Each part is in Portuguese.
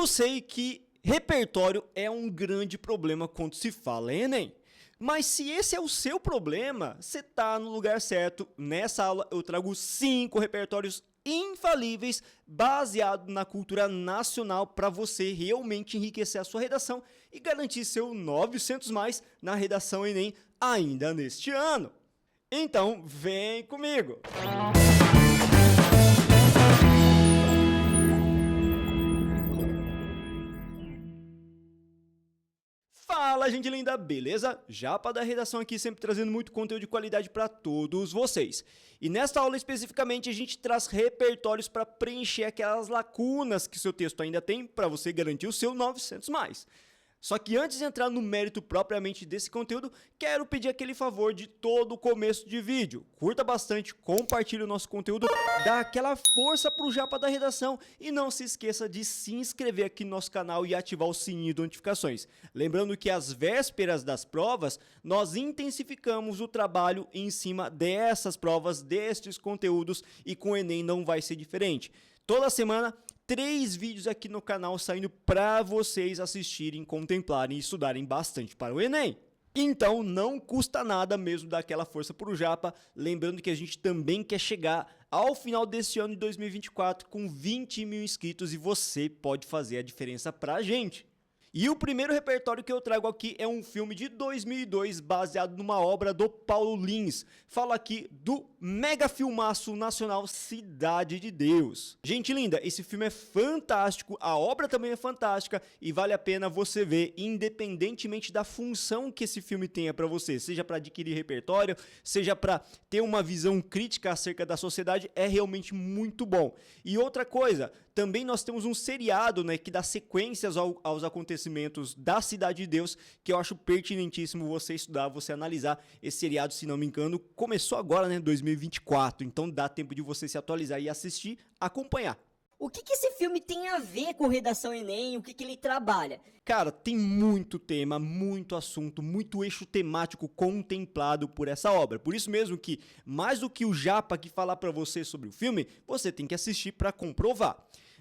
sei que repertório é um grande problema quando se fala em Enem. Mas se esse é o seu problema, você está no lugar certo. Nessa aula eu trago 5 repertórios infalíveis baseados na cultura nacional para você realmente enriquecer a sua redação e garantir seu 900 mais na redação Enem ainda neste ano. Então vem comigo! Fala, gente linda, beleza? Japa da redação aqui, sempre trazendo muito conteúdo de qualidade para todos vocês. E nesta aula especificamente a gente traz repertórios para preencher aquelas lacunas que seu texto ainda tem para você garantir o seu 900 mais. Só que antes de entrar no mérito propriamente desse conteúdo, quero pedir aquele favor de todo o começo de vídeo. Curta bastante, compartilhe o nosso conteúdo, dá aquela força pro Japa da redação e não se esqueça de se inscrever aqui no nosso canal e ativar o sininho de notificações. Lembrando que às vésperas das provas, nós intensificamos o trabalho em cima dessas provas, destes conteúdos e com o Enem não vai ser diferente. Toda semana 3 vídeos aqui no canal saindo para vocês assistirem, contemplarem e estudarem bastante para o Enem. Então não custa nada mesmo dar aquela força para o Japa, lembrando que a gente também quer chegar ao final desse ano de 2024 com 20 mil inscritos e você pode fazer a diferença para a gente. E o primeiro repertório que eu trago aqui é um filme de 2002 baseado numa obra do Paulo Lins. Falo aqui do mega filmaço nacional Cidade de Deus. Gente linda, esse filme é fantástico, a obra também é fantástica e vale a pena você ver independentemente da função que esse filme tenha para você. Seja para adquirir repertório, seja para ter uma visão crítica acerca da sociedade, é realmente muito bom. E outra coisa, também nós temos um seriado, né, que dá sequências aos acontecimentos da Cidade de Deus, que eu acho pertinentíssimo você estudar, você analisar. Esse seriado, se não me engano, começou agora, né, 2024, então dá tempo de você se atualizar e assistir, acompanhar. O que esse filme tem a ver com redação Enem? O que ele trabalha? Cara, tem muito tema, muito assunto, muito eixo temático contemplado por essa obra. Por isso mesmo que, mais do que o Japa que falar para você sobre o filme, você tem que assistir para comprovar.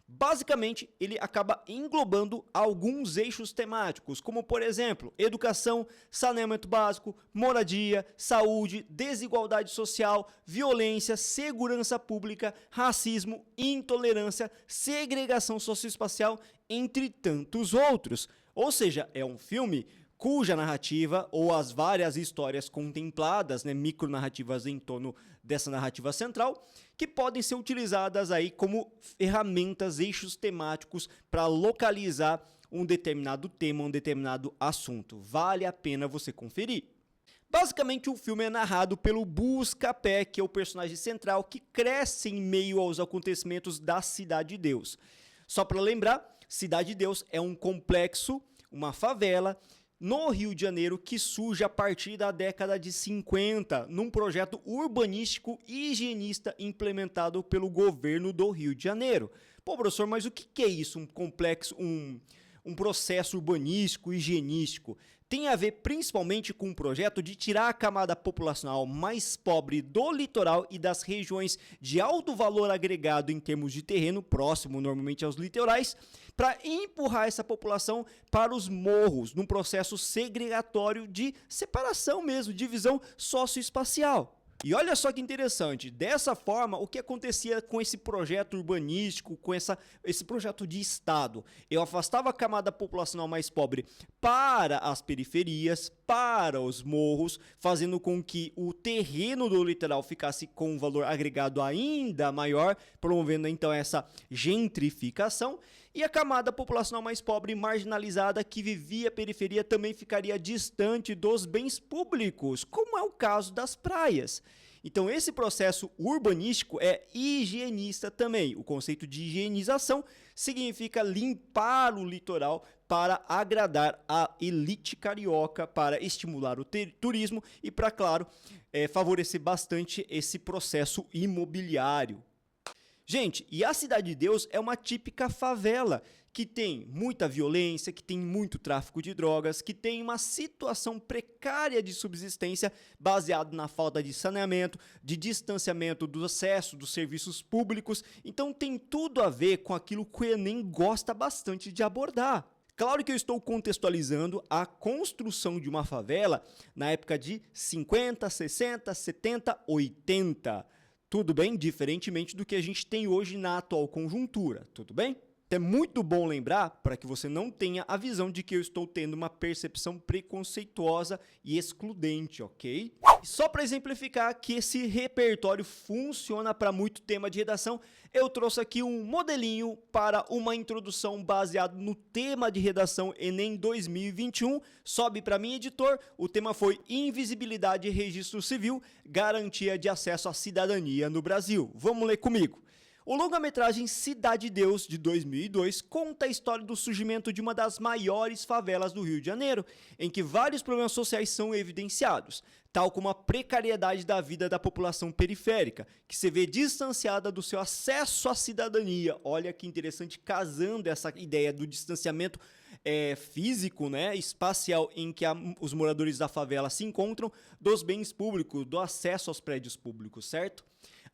Basicamente, ele acaba englobando alguns eixos temáticos, como por exemplo, educação, saneamento básico, moradia, saúde, desigualdade social, violência, segurança pública, racismo, intolerância, segregação socioespacial, entre tantos outros. Ou seja, é um filme cuja narrativa ou as várias histórias contempladas, né, micronarrativas em torno dessa narrativa central, que podem ser utilizadas aí como ferramentas, eixos temáticos para localizar um determinado tema, um determinado assunto. Vale a pena você conferir. Basicamente, o filme é narrado pelo Buscapé, que é o personagem central que cresce em meio aos acontecimentos da Cidade de Deus. Só para lembrar, Cidade de Deus é um complexo, uma favela, no Rio de Janeiro, que surge a partir da década de 50, num projeto urbanístico e higienista implementado pelo governo do Rio de Janeiro. Pô, professor, mas o que é isso? Um complexo, um processo urbanístico e higienístico? Tem a ver principalmente com um projeto de tirar a camada populacional mais pobre do litoral e das regiões de alto valor agregado em termos de terreno, próximo normalmente aos litorais, para empurrar essa população para os morros, num processo segregatório de separação mesmo, divisão socioespacial. E olha só que interessante, dessa forma, o que acontecia com esse projeto urbanístico, com esse projeto de Estado? Eu afastava a camada populacional mais pobre para as periferias, para os morros, fazendo com que o terreno do litoral ficasse com um valor agregado ainda maior, promovendo então essa gentrificação. E a camada populacional mais pobre e marginalizada que vivia a periferia também ficaria distante dos bens públicos, como é o caso das praias. Então esse processo urbanístico é higienista também. O conceito de higienização significa limpar o litoral para agradar a elite carioca, para estimular o turismo e para, claro, favorecer bastante esse processo imobiliário. Gente, e a Cidade de Deus é uma típica favela que tem muita violência, que tem muito tráfico de drogas, que tem uma situação precária de subsistência baseado na falta de saneamento, de distanciamento do acesso dos serviços públicos. Então tem tudo a ver com aquilo que o Enem gosta bastante de abordar. Claro que eu estou contextualizando a construção de uma favela na época de 50, 60, 70, 80. Tudo bem? Diferentemente do que a gente tem hoje na atual conjuntura. Tudo bem? É muito bom lembrar, para que você não tenha a visão de que eu estou tendo uma percepção preconceituosa e excludente, ok? E só para exemplificar que esse repertório funciona para muito tema de redação, eu trouxe aqui um modelinho para uma introdução baseado no tema de redação Enem 2021. Sobe para mim, editor. O tema foi Invisibilidade e Registro Civil, Garantia de Acesso à Cidadania no Brasil. Vamos ler comigo. O longa-metragem Cidade de Deus, de 2002, conta a história do surgimento de uma das maiores favelas do Rio de Janeiro, em que vários problemas sociais são evidenciados, tal como a precariedade da vida da população periférica, que se vê distanciada do seu acesso à cidadania. Olha que interessante, casando essa ideia do distanciamento físico, né, espacial, em que os moradores da favela se encontram, dos bens públicos, do acesso aos prédios públicos, certo?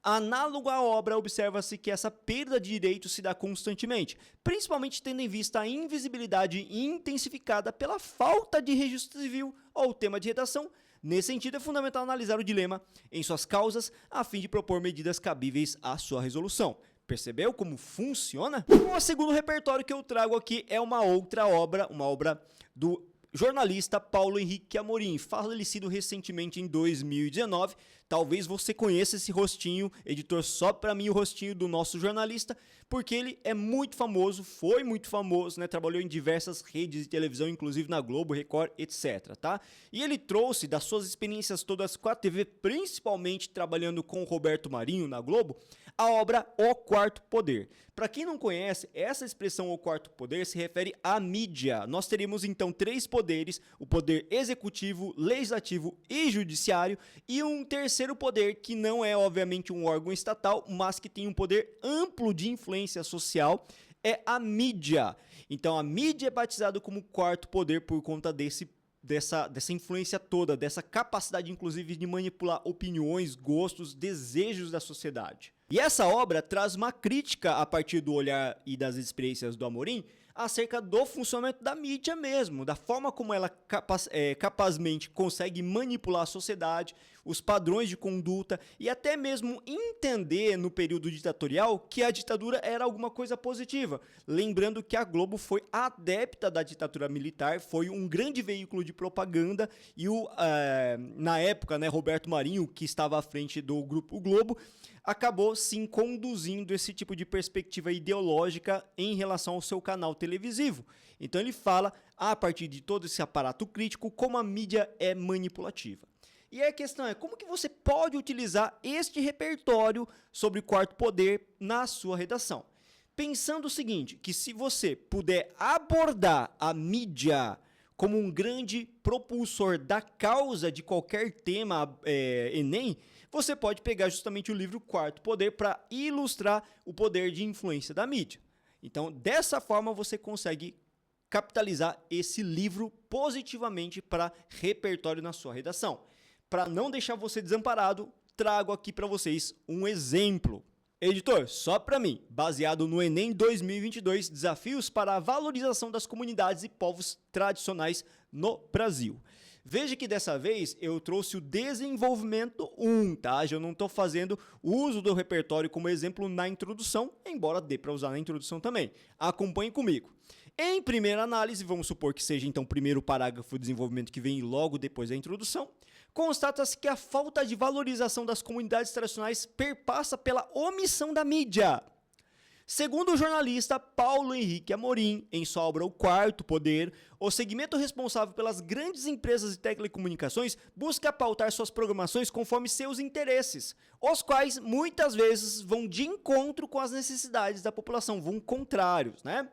Análogo à obra, observa-se que essa perda de direitos se dá constantemente, principalmente tendo em vista a invisibilidade intensificada pela falta de registro civil ou tema de redação. Nesse sentido, é fundamental analisar o dilema em suas causas, a fim de propor medidas cabíveis à sua resolução. Percebeu como funciona? O segundo repertório que eu trago aqui é uma outra obra, uma obra do jornalista Paulo Henrique Amorim, falecido recentemente em 2019. Talvez você conheça esse rostinho, editor, só para mim o rostinho do nosso jornalista, porque ele é muito famoso, foi muito famoso, né? Trabalhou em diversas redes de televisão, inclusive na Globo, Record, etc, tá? E ele trouxe das suas experiências todas com a TV, principalmente trabalhando com o Roberto Marinho na Globo, a obra O Quarto Poder. Para quem não conhece, essa expressão O Quarto Poder se refere à mídia. Nós teríamos então 3 poderes, o poder executivo, legislativo e judiciário, e um terceiro poder que não é obviamente um órgão estatal, mas que tem um poder amplo de influência social, é a mídia. Então a mídia é batizada como quarto poder por conta dessa influência toda, dessa capacidade inclusive de manipular opiniões, gostos, desejos da sociedade. E essa obra traz uma crítica a partir do olhar e das experiências do Amorim acerca do funcionamento da mídia mesmo, da forma como ela capazmente consegue manipular a sociedade, os padrões de conduta e até mesmo entender no período ditatorial que a ditadura era alguma coisa positiva. Lembrando que a Globo foi adepta da ditadura militar, foi um grande veículo de propaganda e na época, né, Roberto Marinho, que estava à frente do Grupo Globo, acabou sim conduzindo esse tipo de perspectiva ideológica em relação ao seu canal televisivo. Então ele fala, a partir de todo esse aparato crítico, como a mídia é manipulativa. E aí a questão é, como que você pode utilizar este repertório sobre o quarto poder na sua redação? Pensando o seguinte, que se você puder abordar a mídia como um grande propulsor da causa de qualquer tema Enem, você pode pegar justamente o livro Quarto Poder para ilustrar o poder de influência da mídia. Então, dessa forma, você consegue capitalizar esse livro positivamente para repertório na sua redação. Para não deixar você desamparado, trago aqui para vocês um exemplo. Editor, só para mim, baseado no Enem 2022, desafios para a valorização das comunidades e povos tradicionais no Brasil. Veja que dessa vez eu trouxe o desenvolvimento 1, tá? Eu não estou fazendo uso do repertório como exemplo na introdução, embora dê para usar na introdução também. Acompanhe comigo. Em primeira análise, vamos supor que seja então o primeiro parágrafo de desenvolvimento que vem logo depois da introdução, constata-se que a falta de valorização das comunidades tradicionais perpassa pela omissão da mídia. Segundo o jornalista Paulo Henrique Amorim, em sua obra O Quarto Poder, o segmento responsável pelas grandes empresas de telecomunicações busca pautar suas programações conforme seus interesses, os quais muitas vezes vão de encontro com as necessidades da população, vão contrários, né?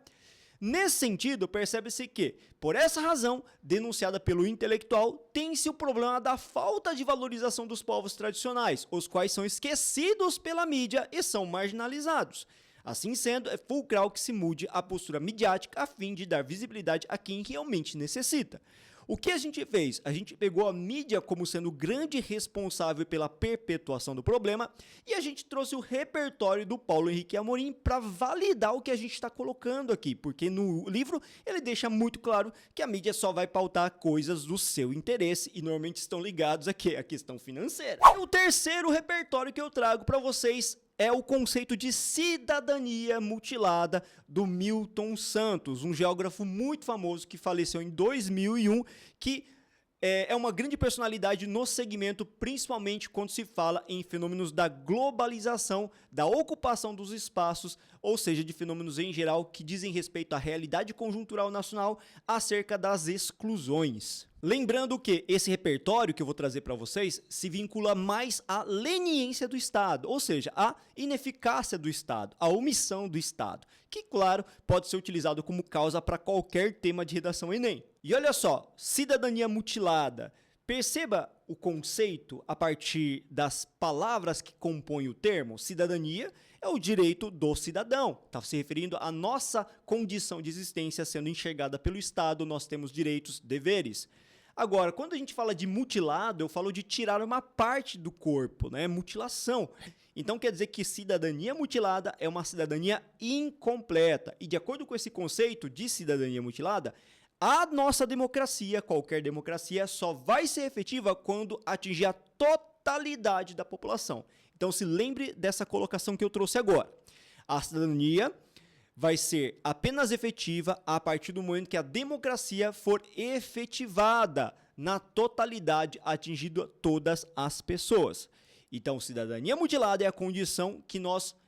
Nesse sentido, percebe-se que, por essa razão, denunciada pelo intelectual, tem-se o problema da falta de valorização dos povos tradicionais, os quais são esquecidos pela mídia e são marginalizados. Assim sendo, é fulcral que se mude a postura midiática a fim de dar visibilidade a quem realmente necessita. O que a gente fez? A gente pegou a mídia como sendo o grande responsável pela perpetuação do problema e a gente trouxe o repertório do Paulo Henrique Amorim para validar o que a gente está colocando aqui, porque no livro ele deixa muito claro que a mídia só vai pautar coisas do seu interesse e normalmente estão ligados aqui à questão financeira. E o terceiro repertório que eu trago para vocês é o conceito de cidadania mutilada do Milton Santos, um geógrafo muito famoso que faleceu em 2001, que é uma grande personalidade no segmento, principalmente quando se fala em fenômenos da globalização, da ocupação dos espaços, ou seja, de fenômenos em geral que dizem respeito à realidade conjuntural nacional acerca das exclusões. Lembrando que esse repertório que eu vou trazer para vocês se vincula mais à leniência do Estado, ou seja, à ineficácia do Estado, à omissão do Estado, que, claro, pode ser utilizado como causa para qualquer tema de redação Enem. E olha só, cidadania mutilada. Perceba o conceito a partir das palavras que compõem o termo. Cidadania é o direito do cidadão. Está se referindo à nossa condição de existência sendo enxergada pelo Estado, nós temos direitos, deveres. Agora, quando a gente fala de mutilado, eu falo de tirar uma parte do corpo, né? Mutilação. Então quer dizer que cidadania mutilada é uma cidadania incompleta. E de acordo com esse conceito de cidadania mutilada, a nossa democracia, qualquer democracia, só vai ser efetiva quando atingir a totalidade da população. Então se lembre dessa colocação que eu trouxe agora. A cidadania vai ser apenas efetiva a partir do momento que a democracia for efetivada na totalidade, atingindo todas as pessoas. Então, cidadania mutilada é a condição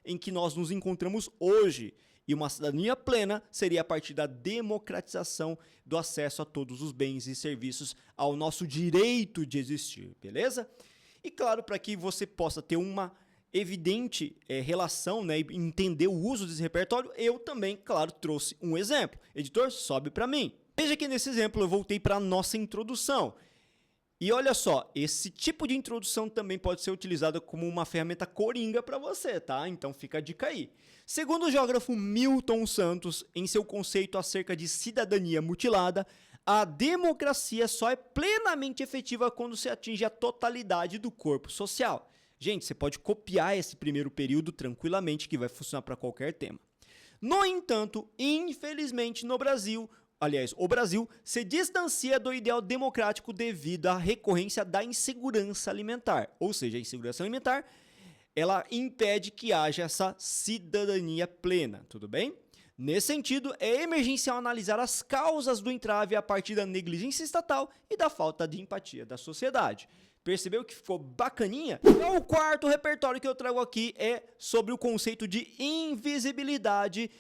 em que nós nos encontramos hoje. E uma cidadania plena seria a partir da democratização do acesso a todos os bens e serviços, ao nosso direito de existir, beleza? E claro, para que você possa ter uma evidente relação, né, e entender o uso desse repertório, eu também, claro, trouxe um exemplo. Editor, sobe para mim. Veja que nesse exemplo eu voltei para a nossa introdução. E olha só, esse tipo de introdução também pode ser utilizado como uma ferramenta coringa para você, tá? Então fica a dica aí. Segundo o geógrafo Milton Santos, em seu conceito acerca de cidadania mutilada, a democracia só é plenamente efetiva quando se atinge a totalidade do corpo social. Gente, você pode copiar esse primeiro período tranquilamente, que vai funcionar para qualquer tema. No entanto, infelizmente no Brasil, o Brasil se distancia do ideal democrático devido à recorrência da insegurança alimentar. Ou seja, a insegurança alimentar, ela impede que haja essa cidadania plena, tudo bem? Nesse sentido, é emergencial analisar as causas do entrave a partir da negligência estatal e da falta de empatia da sociedade. Percebeu que ficou bacaninha? Então, o quarto repertório que eu trago aqui é sobre o conceito de invisibilidade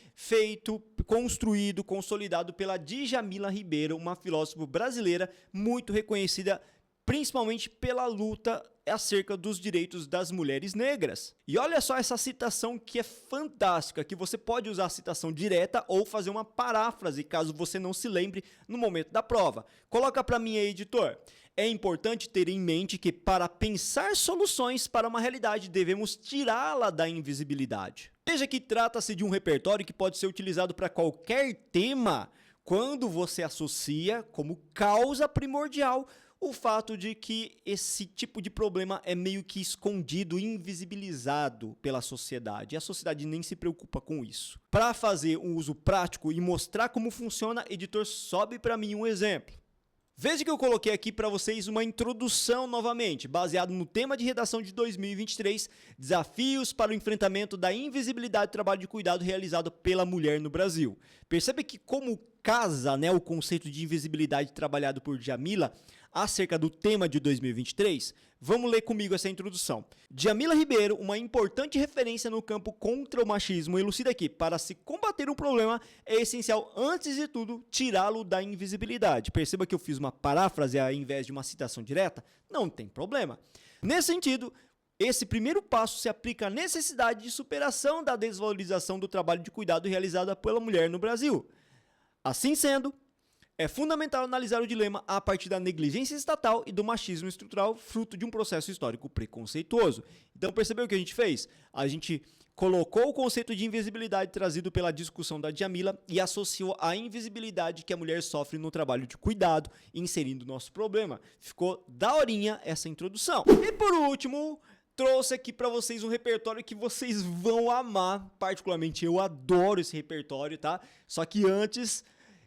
construído, consolidado pela Djamila Ribeiro, uma filósofa brasileira muito reconhecida principalmente pela luta acerca dos direitos das mulheres negras. E olha só essa citação que é fantástica, que você pode usar a citação direta ou fazer uma paráfrase, caso você não se lembre no momento da prova. Coloca para mim aí, editor. É importante ter em mente que, para pensar soluções para uma realidade, devemos tirá-la da invisibilidade. Veja que trata-se de um repertório que pode ser utilizado para qualquer tema quando você associa como causa primordial o fato de que esse tipo de problema é meio que escondido, invisibilizado pela sociedade. E a sociedade nem se preocupa com isso. Para fazer um uso prático e mostrar como funciona, editor, sobe para mim um exemplo. Veja que eu coloquei aqui para vocês uma introdução novamente, baseado no tema de redação de 2023, Desafios para o enfrentamento da invisibilidade do trabalho de cuidado realizado pela mulher no Brasil. Percebe que como casa, né, o conceito de invisibilidade trabalhado por Djamila acerca do tema de 2023? Vamos ler comigo essa introdução. Djamila Ribeiro, uma importante referência no campo contra o machismo, elucida aqui: para se combater um problema, é essencial, antes de tudo, tirá-lo da invisibilidade. Perceba que eu fiz uma paráfrase ao invés de uma citação direta? Não tem problema. Nesse sentido, esse primeiro passo se aplica à necessidade de superação da desvalorização do trabalho de cuidado realizado pela mulher no Brasil. Assim sendo, É fundamental analisar o dilema a partir da negligência estatal e do machismo estrutural, fruto de um processo histórico preconceituoso. Então, percebeu o que a gente fez? A gente colocou o conceito de invisibilidade trazido pela discussão da Djamila e associou a invisibilidade que a mulher sofre no trabalho de cuidado, inserindo o nosso problema. Ficou daorinha essa introdução. E por último, trouxe aqui para vocês um repertório que vocês vão amar. Particularmente eu adoro esse repertório, tá? Só que antes,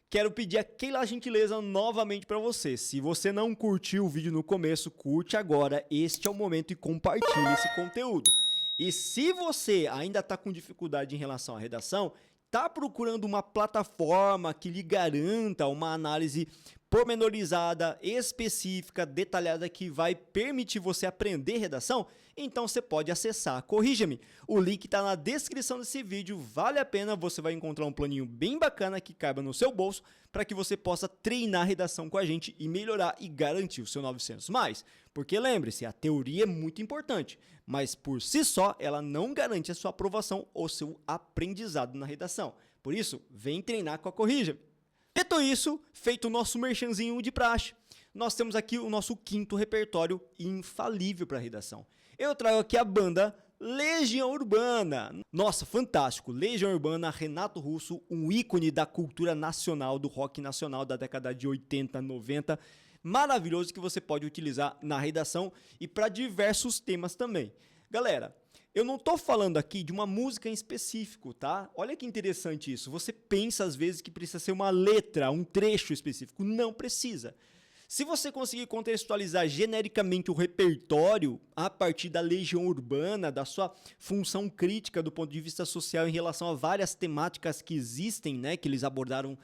quero pedir aquela gentileza novamente para você. Se você não curtiu o vídeo no começo, curte agora. Este é o momento e compartilhe esse conteúdo. E se você ainda está com dificuldade em relação à redação, está procurando uma plataforma que lhe garanta uma análise pormenorizada, específica, detalhada, que vai permitir você aprender redação, então você pode acessar Corrija-me. O link está na descrição desse vídeo, vale a pena, você vai encontrar um planinho bem bacana que caiba no seu bolso para que você possa treinar redação com a gente e melhorar e garantir o seu 900+. Porque lembre-se, a teoria é muito importante, mas por si só ela não garante a sua aprovação ou seu aprendizado na redação. Por isso, vem treinar com a Corrija-me. Dito isso, feito o nosso merchanzinho de praxe, nós temos aqui o nosso quinto repertório infalível para redação. Eu trago aqui a banda Legião Urbana. Nossa, fantástico! Legião Urbana, Renato Russo, um ícone da cultura nacional, do rock nacional da década de 80, 90. Maravilhoso, que você pode utilizar na redação e para diversos temas também. Galera, eu não estou falando aqui de uma música em específico, tá? Olha que interessante isso. Você pensa às vezes que precisa ser uma letra, um trecho específico. Não precisa. Se você conseguir contextualizar genericamente o repertório a partir da Legião Urbana, da sua função crítica do ponto de vista social em relação a várias temáticas que existem, né, que eles abordaram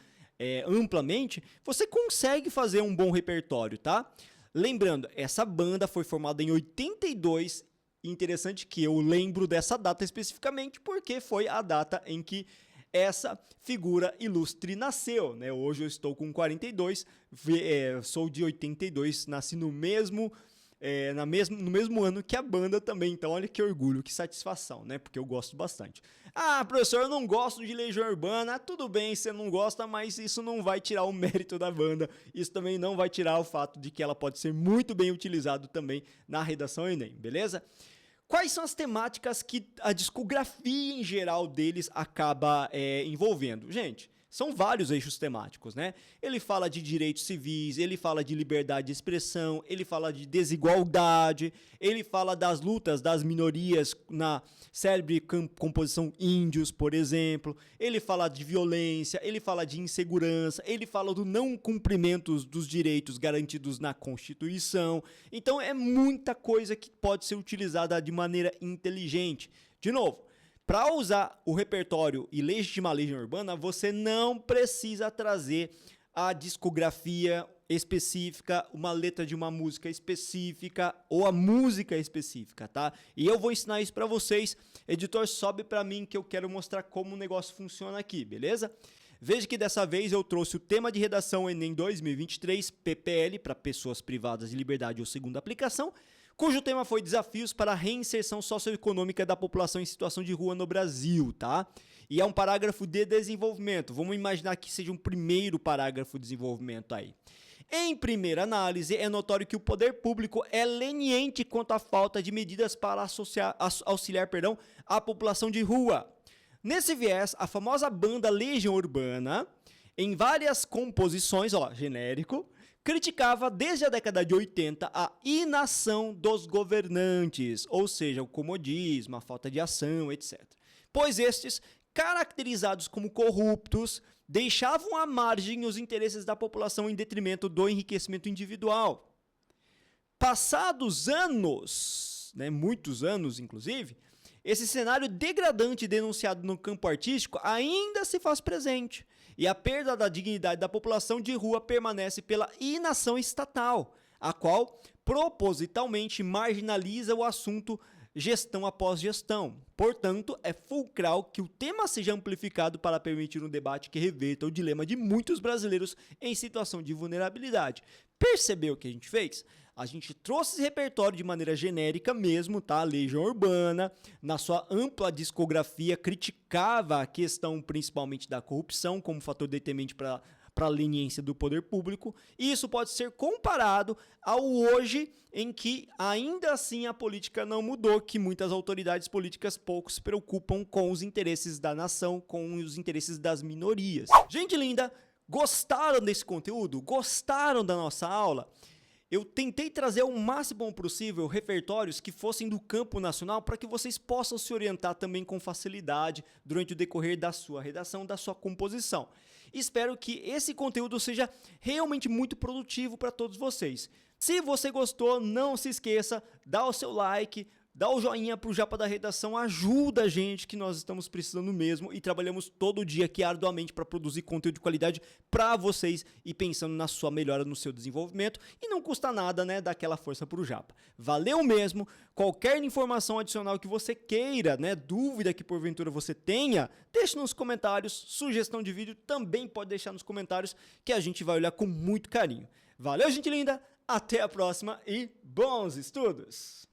amplamente, você consegue fazer um bom repertório, tá? Lembrando, essa banda foi formada em 82, interessante que eu lembro dessa data especificamente porque foi a data em que essa figura ilustre nasceu, né? Hoje eu estou com 42, sou de 82, nasci no mesmo ano que a banda também, então olha que orgulho, que satisfação, né? Porque eu gosto bastante. Ah, professor, eu não gosto de Legião Urbana. Tudo bem, você não gosta, mas isso não vai tirar o mérito da banda, isso também não vai tirar o fato de que ela pode ser muito bem utilizado também na redação Enem, beleza? Quais são as temáticas que a discografia em geral deles acaba envolvendo? Gente, são vários eixos temáticos, né? Ele fala de direitos civis, ele fala de liberdade de expressão, ele fala de desigualdade, ele fala das lutas das minorias na célebre composição Índios, por exemplo, ele fala de violência, ele fala de insegurança, ele fala do não cumprimento dos direitos garantidos na Constituição. Então é muita coisa que pode ser utilizada de maneira inteligente. De novo, para usar o repertório e legitimar a Legião Urbana, você não precisa trazer a discografia específica, uma letra de uma música específica ou a música específica, tá? E eu vou ensinar isso para vocês. Editor, sobe para mim que eu quero mostrar como o negócio funciona aqui, beleza? Veja que dessa vez eu trouxe o tema de redação Enem 2023, PPL, para pessoas privadas de liberdade ou segunda aplicação, cujo tema foi desafios para a reinserção socioeconômica da população em situação de rua no Brasil, tá? E é um parágrafo de desenvolvimento. Vamos imaginar que seja um primeiro parágrafo de desenvolvimento aí. Em primeira análise, é notório que o poder público é leniente quanto à falta de medidas para auxiliar a população de rua. Nesse viés, a famosa banda Legião Urbana, em várias composições, genérico, criticava desde a década de 80 a inação dos governantes, ou seja, o comodismo, a falta de ação, etc. Pois estes, caracterizados como corruptos, deixavam à margem os interesses da população em detrimento do enriquecimento individual. Passados anos, muitos anos inclusive, esse cenário degradante denunciado no campo artístico ainda se faz presente, e a perda da dignidade da população de rua permanece pela inação estatal, a qual propositalmente marginaliza o assunto gestão após gestão. Portanto, é fulcral que o tema seja amplificado para permitir um debate que reverta o dilema de muitos brasileiros em situação de vulnerabilidade. Percebeu o que a gente fez? A gente trouxe esse repertório de maneira genérica mesmo, tá? Legião Urbana, na sua ampla discografia, criticava a questão principalmente da corrupção como fator determinante para para a leniência do poder público, e isso pode ser comparado ao hoje, em que ainda assim a política não mudou, que muitas autoridades políticas pouco se preocupam com os interesses da nação, com os interesses das minorias. Gente linda, gostaram desse conteúdo? Gostaram da nossa aula? Eu tentei trazer o máximo possível repertórios que fossem do campo nacional para que vocês possam se orientar também com facilidade durante o decorrer da sua redação, da sua composição. Espero que esse conteúdo seja realmente muito produtivo para todos vocês. Se você gostou, não se esqueça, dá o seu like, dá o joinha pro Japa da Redação, ajuda a gente, que nós estamos precisando mesmo, e trabalhamos todo dia aqui arduamente para produzir conteúdo de qualidade para vocês e pensando na sua melhora, no seu desenvolvimento, e não custa nada, né, dar aquela força pro Japa. Valeu mesmo! Qualquer informação adicional que você queira, né, dúvida que porventura você tenha, deixe nos comentários, sugestão de vídeo também pode deixar nos comentários, que a gente vai olhar com muito carinho. Valeu, gente linda! Até a próxima e bons estudos!